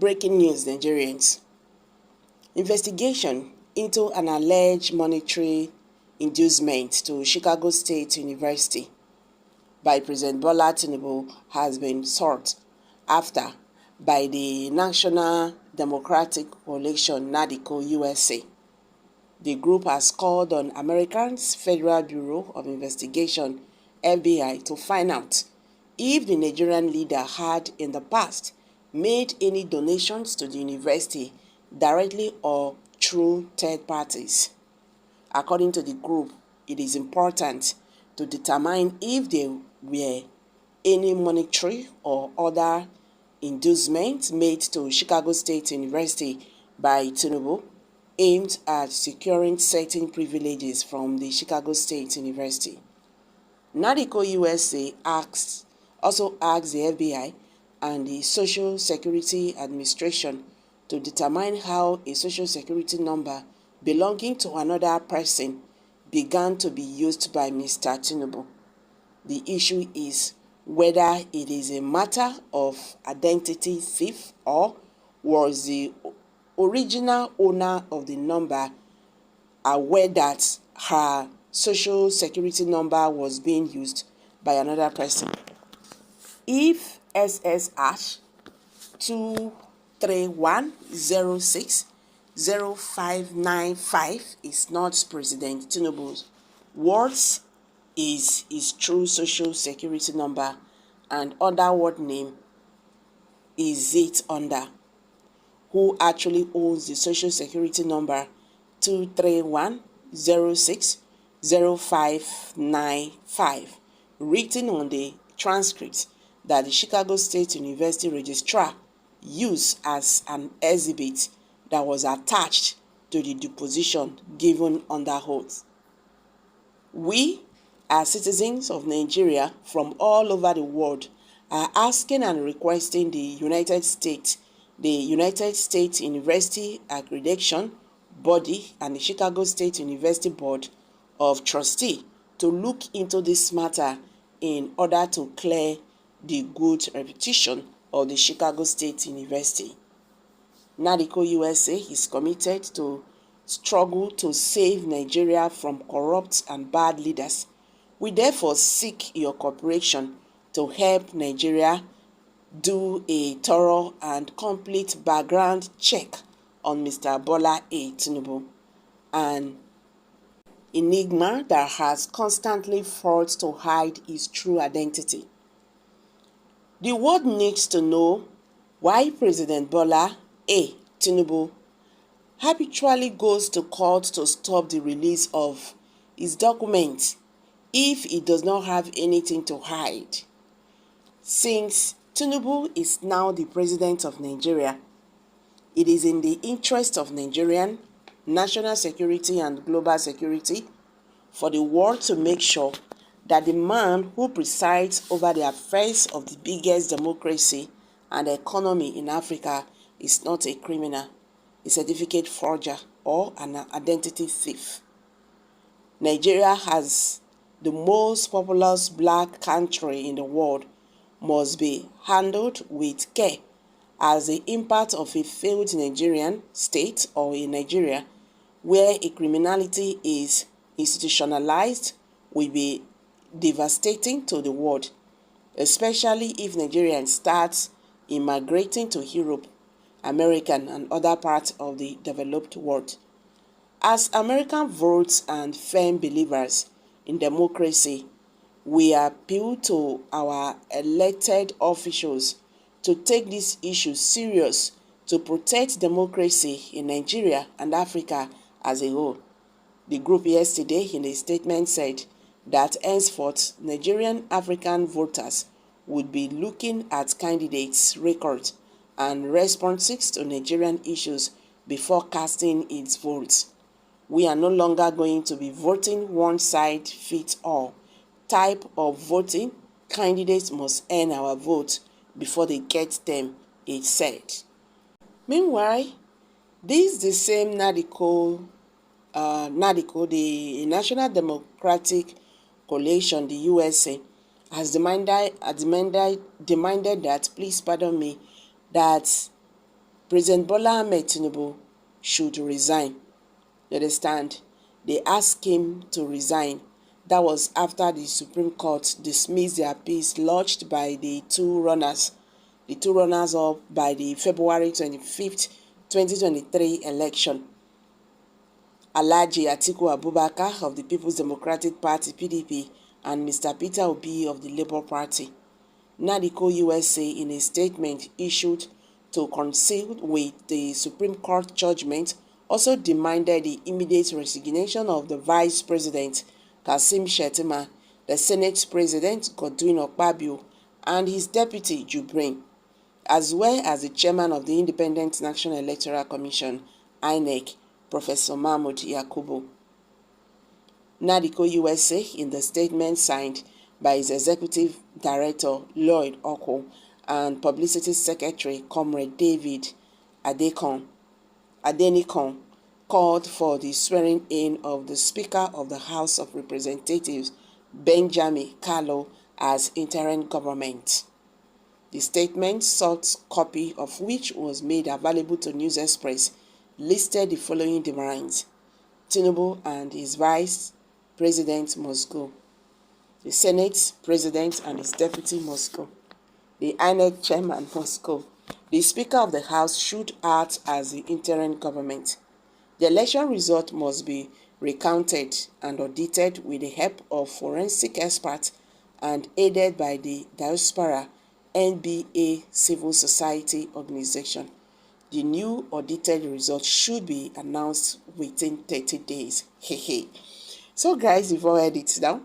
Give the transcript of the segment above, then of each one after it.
Breaking news, Nigerians. Investigation into an alleged monetary inducement to Chicago State University by President Bola Tinubu has been sought after by the National Democratic Coalition (NADCO) USA. The group has called on America's Federal Bureau of Investigation (FBI) to find out if the Nigerian leader had in the past made any donations to the university directly or through third parties. According to the group, it is important to determine if there were any monetary or other inducements made to Chicago State University by Tinubu aimed at securing certain privileges from the Chicago State University. NADCO USA also asked the FBI and the Social Security Administration to determine how a social security number belonging to another person began to be used by Mr. Tinubu. The issue is whether it is a matter of identity theft or was the original owner of the number aware that her social security number was being used by another person. If SS#231060595 is not President Tinubu's, what is his true social security number and under what name is it under? Who actually owns the social security number 231060595 written on the transcript that the Chicago State University registrar used as an exhibit that was attached to the deposition given under oath? We, as citizens of Nigeria from all over the world, are asking and requesting the United States University Accreditation Body and the Chicago State University Board of Trustees to look into this matter in order to clear the good reputation of the Chicago State University. NADCO USA is committed to struggle to save Nigeria from corrupt and bad leaders. We therefore seek your cooperation to help Nigeria do a thorough and complete background check on Mr. Bola A. Tinubu, an enigma that has constantly fought to hide his true identity. The world needs to know why President Bola A. Tinubu habitually goes to court to stop the release of his documents if he does not have anything to hide. Since Tinubu is now the president of Nigeria, it is in the interest of Nigerian national security and global security for the world to make sure that the man who presides over the affairs of the biggest democracy and economy in Africa is not a criminal, a certificate forger, or an identity thief. Nigeria, as the most populous black country in the world, must be handled with care, as the impact of a failed Nigerian state or in Nigeria where a criminality is institutionalized will be devastating to the world, especially if Nigerians start immigrating to Europe, America, and other parts of the developed world. As American votes and firm believers in democracy, we appeal to our elected officials to take this issue serious to protect democracy in Nigeria and Africa as a whole. The group yesterday in a statement said that henceforth Nigerian African voters would be looking at candidates' records and responses to Nigerian issues before casting its votes. We are no longer going to be voting one side fits all type of voting. Candidates must earn our vote before they get them, it said. Meanwhile, this the same NADCO, the National Democratic Coalition, the USA, has demanded that, that President Bola Ahmed Tinubu should resign. You understand? They asked him to resign. That was after the Supreme Court dismissed the appeals lodged by the two runners up by the February 25th, 2023 election. Alhaji Atiku Abubakar of the People's Democratic Party (PDP) and Mr. Peter Obi of the Labour Party. NADCO USA, in a statement issued to coincide with the Supreme Court judgment, also demanded the immediate resignation of the Vice President Kasim Shettima, the Senate President Godwin Akpabio, and his Deputy Jubrin, as well as the Chairman of the Independent National Electoral Commission (INEC), Professor Mahmood Yakubu. NADCO USA, in the statement signed by its Executive Director Lloyd Oko and Publicity Secretary Comrade David Adenikon, called for the swearing-in of the Speaker of the House of Representatives, Benjamin Kalu, as interim government. The statement, sought copy of which was made available to News Express, listed the following demands: Tinubu and his Vice President must go. The Senate President and his Deputy must go. The INEC Chairman must go. The Speaker of the House should act as the interim government. The election result must be recounted and audited with the help of forensic experts and aided by the Diaspora NBA civil society organization. The new audited results should be announced within 30 days. So guys, you've all heard it now.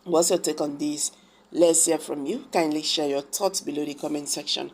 What's your take on this? Let's hear from you. Kindly share your thoughts below the comment section.